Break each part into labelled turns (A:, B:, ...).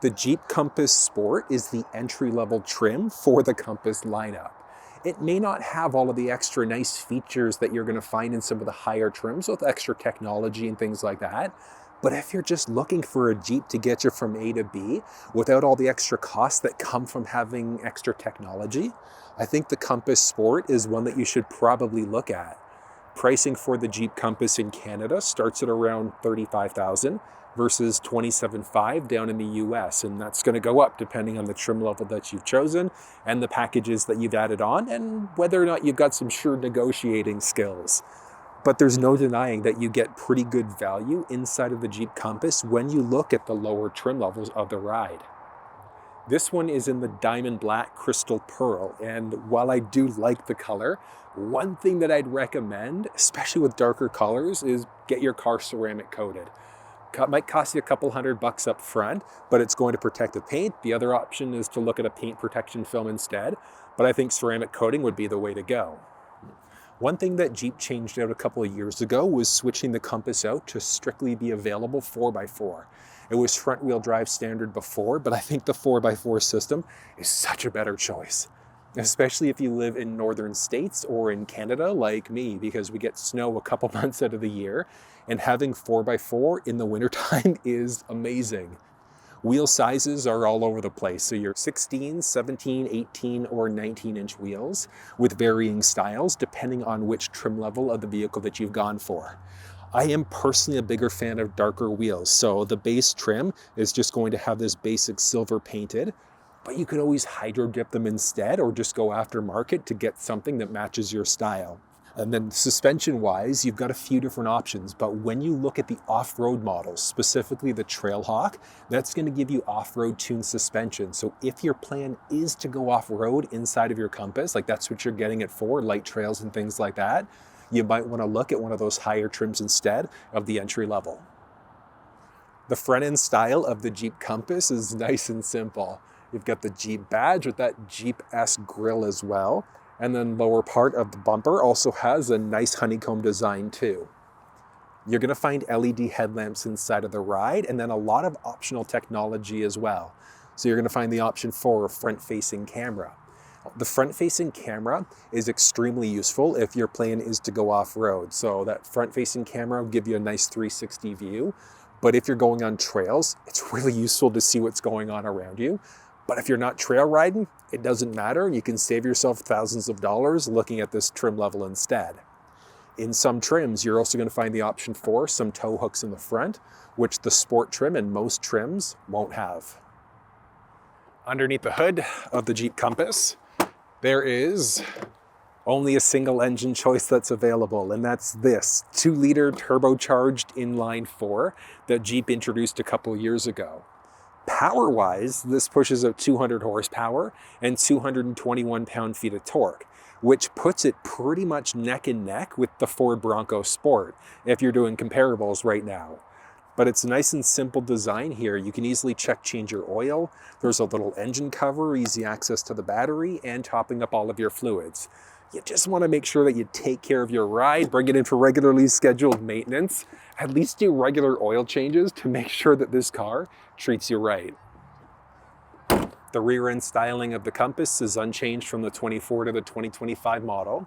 A: The Jeep Compass Sport is the entry-level trim for the Compass lineup. It may not have all of the extra nice features that you're going to find in some of the higher trims with extra technology and things like that. But if you're just looking for a Jeep to get you from A to B without all the extra costs that come from having extra technology, I think the Compass Sport is one that you should probably look at. Pricing for the Jeep Compass in Canada starts at around $35,000 versus $27,500 down in the US, and that's going to go up depending on the trim level that you've chosen and the packages that you've added on and whether or not you've got some shrewd negotiating skills. But there's no denying that you get pretty good value inside of the Jeep Compass when you look at the lower trim levels of the ride. This one is in the diamond black crystal pearl, and while I do like the color, one thing that I'd recommend, especially with darker colors, is get your car ceramic coated. It might cost you a couple $100 up front, but it's going to protect the paint. The other option is to look at a paint protection film instead, but I think ceramic coating would be the way to go. One thing that Jeep changed out a couple of years ago was switching the Compass out to strictly be available 4x4. It was front-wheel drive standard before, but I think the 4x4 system is such a better choice, especially if you live in northern states or in Canada like me, because we get snow a couple months out of the year, and having 4x4 in the wintertime is amazing. Wheel sizes are all over the place, so you're 16, 17, 18, or 19-inch wheels with varying styles depending on which trim level of the vehicle that you've gone for. I am personally a bigger fan of darker wheels, so the base trim is just going to have this basic silver painted, but you could always hydro dip them instead or just go aftermarket to get something that matches your style. And then suspension-wise, you've got a few different options, but when you look at the off-road models, specifically the Trailhawk, that's going to give you off-road tuned suspension. So if your plan is to go off-road inside of your Compass, like that's what you're getting it for, light trails and things like that, you might want to look at one of those higher trims instead of the entry level. The front-end style of the Jeep Compass is nice and simple. You've got the Jeep badge with that Jeep-esque grille as well. And then lower part of the bumper also has a nice honeycomb design too. You're gonna find LED headlamps inside of the ride and then a lot of optional technology as well. So you're gonna find the option for a front-facing camera. The front-facing camera is extremely useful if your plan is to go off-road. So that front-facing camera will give you a nice 360 view. But if you're going on trails, it's really useful to see what's going on around you. But if you're not trail riding, it doesn't matter. You can save yourself thousands of dollars looking at this trim level instead. In some trims, you're also going to find the option for some tow hooks in the front, which the Sport trim and most trims won't have. Underneath the hood of the Jeep Compass, there is only a single engine choice that's available, and that's this 2-liter turbocharged inline-4 that Jeep introduced a couple years ago. Power-wise, this pushes out 200 horsepower and 221 pound-feet of torque, which puts it pretty much neck and neck with the Ford Bronco Sport if you're doing comparables right now. But it's a nice and simple design here. You can easily change your oil. There's a little engine cover, easy access to the battery, and topping up all of your fluids. You just want to make sure that you take care of your ride, bring it in for regularly scheduled maintenance, at least do regular oil changes to make sure that this car treats you right. The rear end styling of the Compass is unchanged from the 24 to the 2025 model.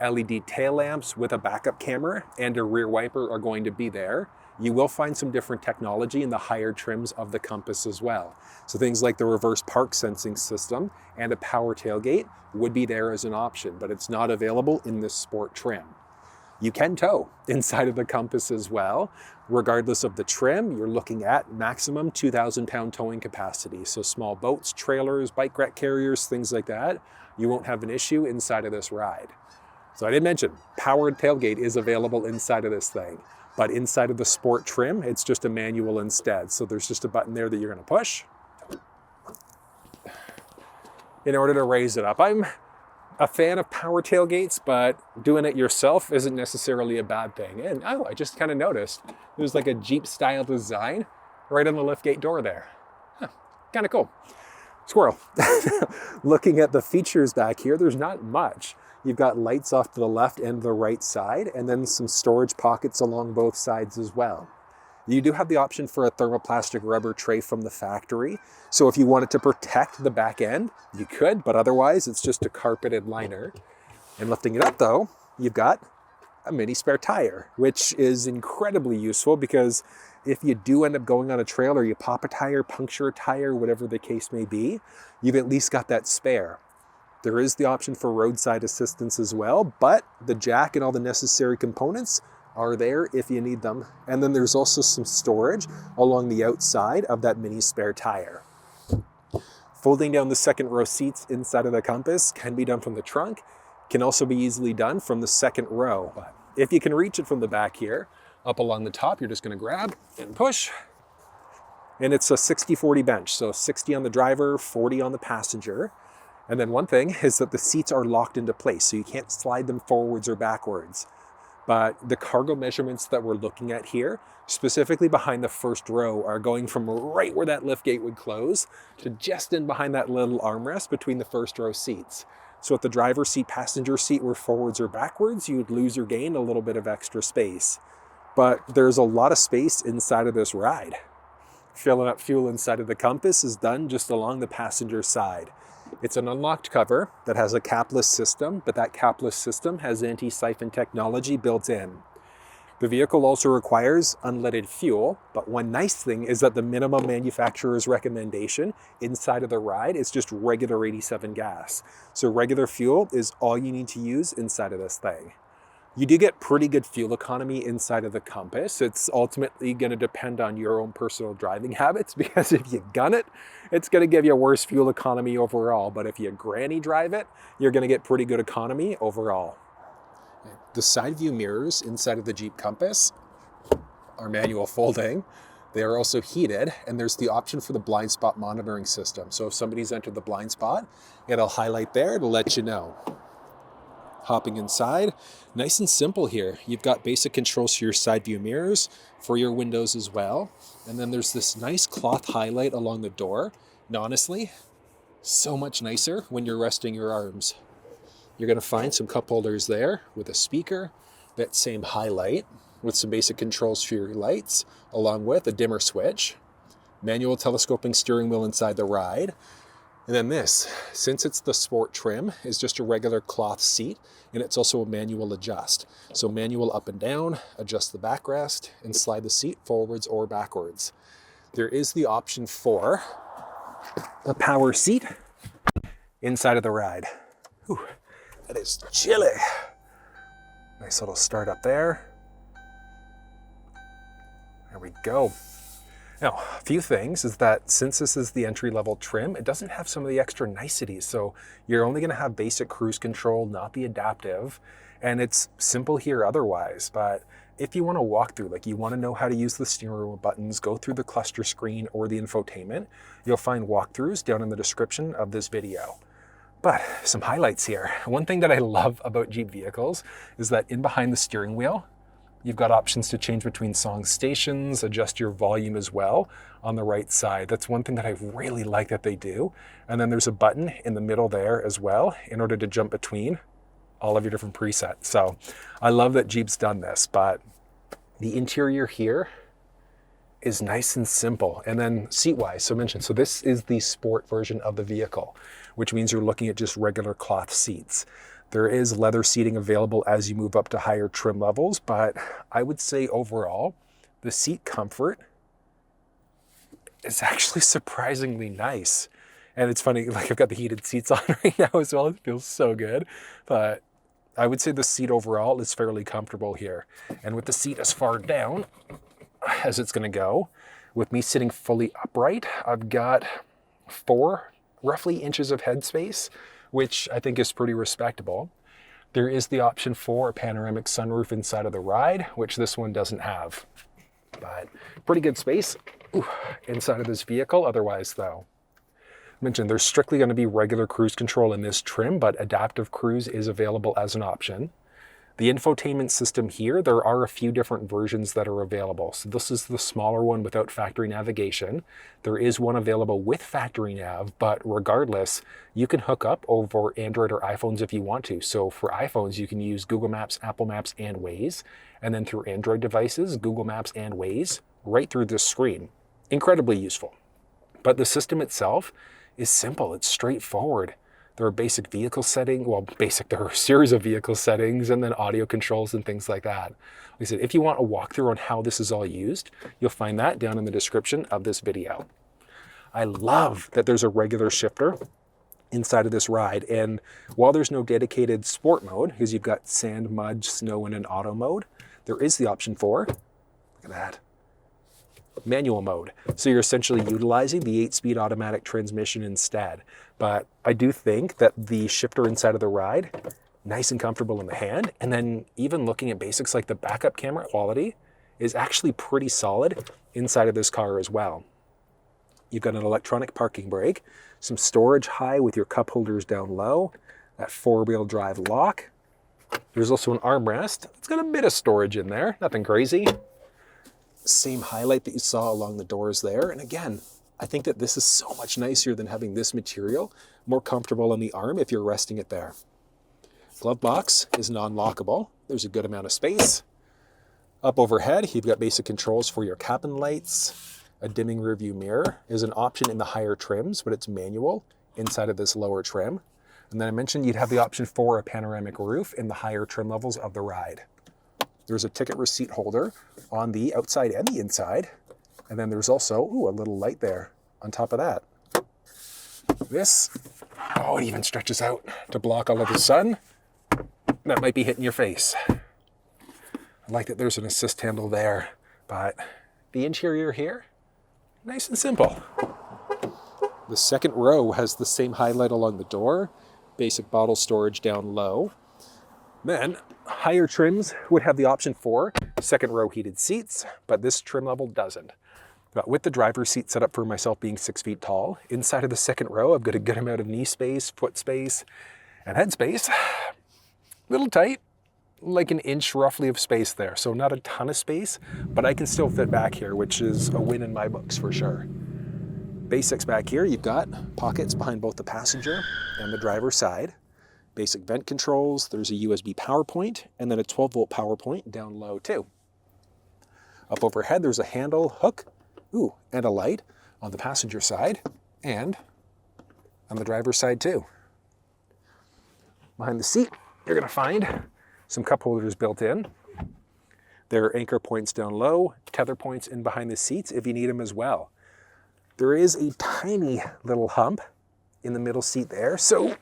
A: LED tail lamps with a backup camera and a rear wiper are going to be there. You will find some different technology in the higher trims of the Compass as well. So things like the reverse park sensing system and a power tailgate would be there as an option, but it's not available in this Sport trim. You can tow inside of the Compass as well. Regardless of the trim, you're looking at maximum 2,000 pound towing capacity. So small boats, trailers, bike rack carriers, things like that, you won't have an issue inside of this ride. So I did mention, powered tailgate is available inside of this thing. But inside of the Sport trim, it's just a manual instead. So there's just a button there that you're gonna push in order to raise it up. I'm a fan of power tailgates, but doing it yourself isn't necessarily a bad thing. And I just kind of noticed there's like a Jeep style design right on the liftgate door there. Kind of cool. Squirrel. Looking at the features back here, there's not much. You've got lights off to the left and the right side, and then some storage pockets along both sides as well. You do have the option for a thermoplastic rubber tray from the factory. So if you wanted to protect the back end, you could, but otherwise it's just a carpeted liner. And lifting it up though, you've got a mini spare tire, which is incredibly useful because if you do end up going on a trail or you pop a tire, puncture a tire, whatever the case may be, you've at least got that spare. There is the option for roadside assistance as well, but the jack and all the necessary components are there if you need them. And then there's also some storage along the outside of that mini spare tire. Folding down the second row seats inside of the Compass can be done from the trunk, can also be easily done from the second row. But if you can reach it from the back here, up along the top, you're just gonna grab and push. And it's a 60-40 bench, so 60 on the driver, 40 on the passenger. And then one thing is that the seats are locked into place, so you can't slide them forwards or backwards. But the cargo measurements that we're looking at here, specifically behind the first row, are going from right where that liftgate would close to just in behind that little armrest between the first row seats. So if the driver's seat, passenger seat were forwards or backwards, you'd lose or gain a little bit of extra space. But there's a lot of space inside of this ride. Filling up fuel inside of the Compass is done just along the passenger side. It's an unlocked cover that has a capless system, but that capless system has anti-siphon technology built in. The vehicle also requires unleaded fuel, but one nice thing is that the minimum manufacturer's recommendation inside of the ride is just regular 87 gas. So regular fuel is all you need to use inside of this thing. You do get pretty good fuel economy inside of the Compass. It's ultimately going to depend on your own personal driving habits, because if you gun it, it's going to give you worse fuel economy overall. But if you granny drive it, you're going to get pretty good economy overall. The side view mirrors inside of the Jeep Compass are manual folding. They are also heated, and there's the option for the blind spot monitoring system. So if somebody's entered the blind spot, it'll highlight there to let you know. Hopping inside, nice and simple here. You've got basic controls for your side view mirrors, for your windows as well. And then there's this nice cloth highlight along the door. And honestly, so much nicer when you're resting your arms. You're gonna find some cup holders there with a speaker, that same highlight with some basic controls for your lights, along with a dimmer switch, manual telescoping steering wheel inside the ride. And then this, since it's the sport trim, is just a regular cloth seat, and it's also a manual adjust. So manual up and down, adjust the backrest, and slide the seat forwards or backwards. There is the option for a power seat inside of the ride. Whew, that is chilly. Nice little start up there. There we go. Now, a few things is that since this is the entry-level trim, it doesn't have some of the extra niceties. So you're only gonna have basic cruise control, not the adaptive, and it's simple here otherwise. But if you wanna walk through, like you wanna know how to use the steering wheel buttons, go through the cluster screen or the infotainment, you'll find walkthroughs down in the description of this video. But some highlights here. One thing that I love about Jeep vehicles is that in behind the steering wheel, you've got options to change between song stations, adjust your volume as well on the right side. That's one thing that I really like that they do. And then there's a button in the middle there as well in order to jump between all of your different presets. So I love that Jeep's done this, but the interior here is nice and simple. And then seat-wise, so mentioned, so this is the sport version of the vehicle, which means you're looking at just regular cloth seats. There is leather seating available as you move up to higher trim levels, but I would say overall, the seat comfort is actually surprisingly nice. And it's funny, like I've got the heated seats on right now as well. It feels so good, but I would say the seat overall is fairly comfortable here. And with the seat as far down as it's gonna go, with me sitting fully upright, I've got 4 roughly inches of headspace, which I think is pretty respectable. There is the option for a panoramic sunroof inside of the ride, which this one doesn't have. But pretty good space inside of this vehicle otherwise though. Mentioned there's strictly going to be regular cruise control in this trim, but adaptive cruise is available as an option. The infotainment system here, there are a few different versions that are available. So this is the smaller one without factory navigation. There is one available with factory nav, but regardless, you can hook up over Android or iPhones if you want to. So for iPhones, you can use Google Maps, Apple Maps, and Waze. And then through Android devices, Google Maps and Waze. right through this screen. Incredibly useful. But the system itself is simple. It's straightforward. There are basic vehicle settings. Well, there are a series of vehicle settings and then audio controls and things like that. Like I said, if you want a walkthrough on how this is all used, you'll find that down in the description of this video. I love that there's a regular shifter inside of this ride. And while there's no dedicated sport mode, because you've got sand, mud, snow, and an auto mode, there is the option for, look at that, manual mode. So you're essentially utilizing the 8-speed automatic transmission instead. But I do think that the shifter inside of the ride, nice and comfortable in the hand. And then even looking at basics like the backup camera quality is actually pretty solid inside of this car as well. You've got an electronic parking brake, some storage high with your cup holders down low, that 4-wheel drive lock. There's also an armrest. It's got a bit of storage in there, nothing crazy. Same highlight that you saw along the doors there. And again, I think that this is so much nicer than having this material, more comfortable on the arm if you're resting it there. Glove box is non-lockable. There's a good amount of space. Up overhead, you've got basic controls for your cabin lights. A dimming rearview mirror is an option in the higher trims, but it's manual inside of this lower trim. And then I mentioned you'd have the option for a panoramic roof in the higher trim levels of the ride. There's a ticket receipt holder on the outside and the inside. And then there's also, a little light there on top of that. This, it even stretches out to block all of the sun that might be hitting your face. I like that there's an assist handle there, but the interior here, nice and simple. The second row has the same highlight along the door, basic bottle storage down low. Then higher trims would have the option for second row heated seats, but this trim level doesn't. But with the driver's seat set up for myself being 6 feet tall, inside of the second row, I've got a good amount of knee space, foot space, and head space. A little tight, like an inch roughly of space there. So not a ton of space, but I can still fit back here, which is a win in my books for sure. Basics back here, you've got pockets behind both the passenger and the driver's side. Basic vent controls, there's a USB power point, and then a 12-volt power point down low too. Up overhead, there's a handle, hook, and a light on the passenger side, and on the driver's side too. Behind the seat, you're gonna find some cup holders built in. There are anchor points down low, tether points in behind the seats if you need them as well. There is a tiny little hump in the middle seat there, so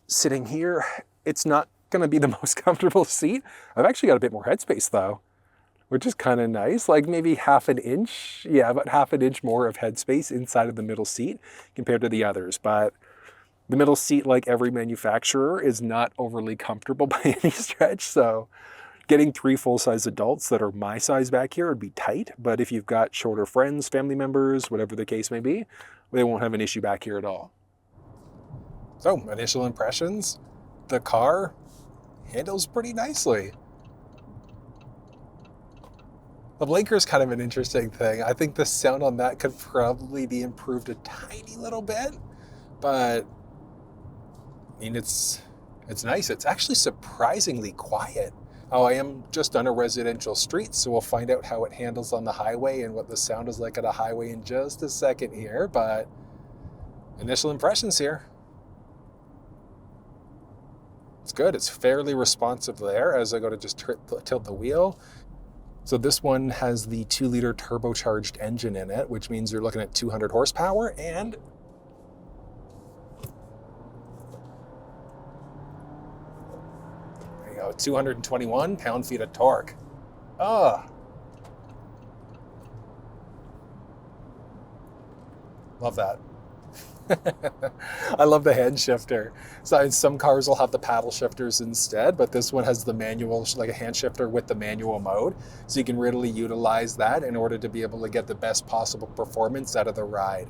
A: sitting here, it's not gonna be the most comfortable seat. I've actually got a bit more headspace though, which is kind of nice, like maybe half an inch, about half an inch more of headspace inside of the middle seat compared to the others. But the middle seat, like every manufacturer, is not overly comfortable by any stretch. So getting 3 full-size adults that are my size back here would be tight. But if you've got shorter friends, family members, whatever the case may be, they won't have an issue back here at all. So initial impressions, the car handles pretty nicely. The blinker is kind of an interesting thing. I think the sound on that could probably be improved a tiny little bit, but I mean, it's nice. It's actually surprisingly quiet. I am just on a residential street, so we'll find out how it handles on the highway and what the sound is like at a highway in just a second here, but initial impressions here. It's good. It's fairly responsive there as I go to just tilt the wheel. So this one has the 2-liter turbocharged engine in it, which means you're looking at 200 horsepower and there you go, 221 pound-feet of torque. Love that. I love the hand shifter. So some cars will have the paddle shifters instead, but this one has the manual, like a hand shifter with the manual mode. So you can really utilize that in order to be able to get the best possible performance out of the ride.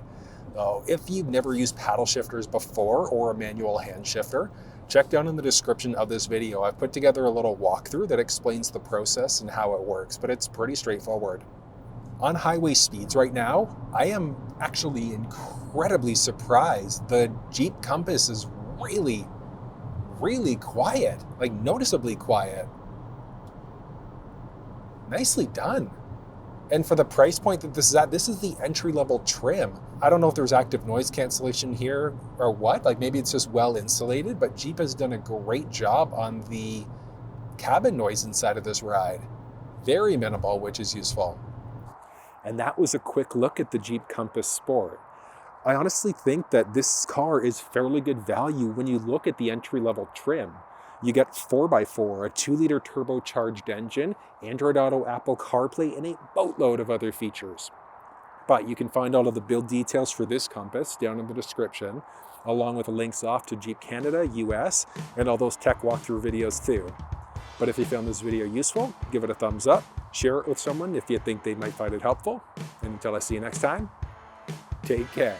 A: So if you've never used paddle shifters before or a manual hand shifter, check down in the description of this video. I've put together a little walkthrough that explains the process and how it works, but it's pretty straightforward. On highway speeds right now, I am actually incredibly surprised. The Jeep Compass is really, really quiet, like noticeably quiet. nicely done. And for the price point that this is at, this is the entry-level trim. I don't know if there's active noise cancellation here or what, like maybe it's just well insulated, but Jeep has done a great job on the cabin noise inside of this ride. Very minimal, which is useful. And that was a quick look at the Jeep Compass Sport. I honestly think that this car is fairly good value when you look at the entry-level trim. You get 4x4, a 2-liter turbocharged engine, Android Auto, Apple CarPlay, and a boatload of other features. But you can find all of the build details for this Compass down in the description, along with links off to Jeep Canada, US, and all those tech walkthrough videos too. But if you found this video useful, give it a thumbs up, share it with someone if you think they might find it helpful, and until I see you next time, take care.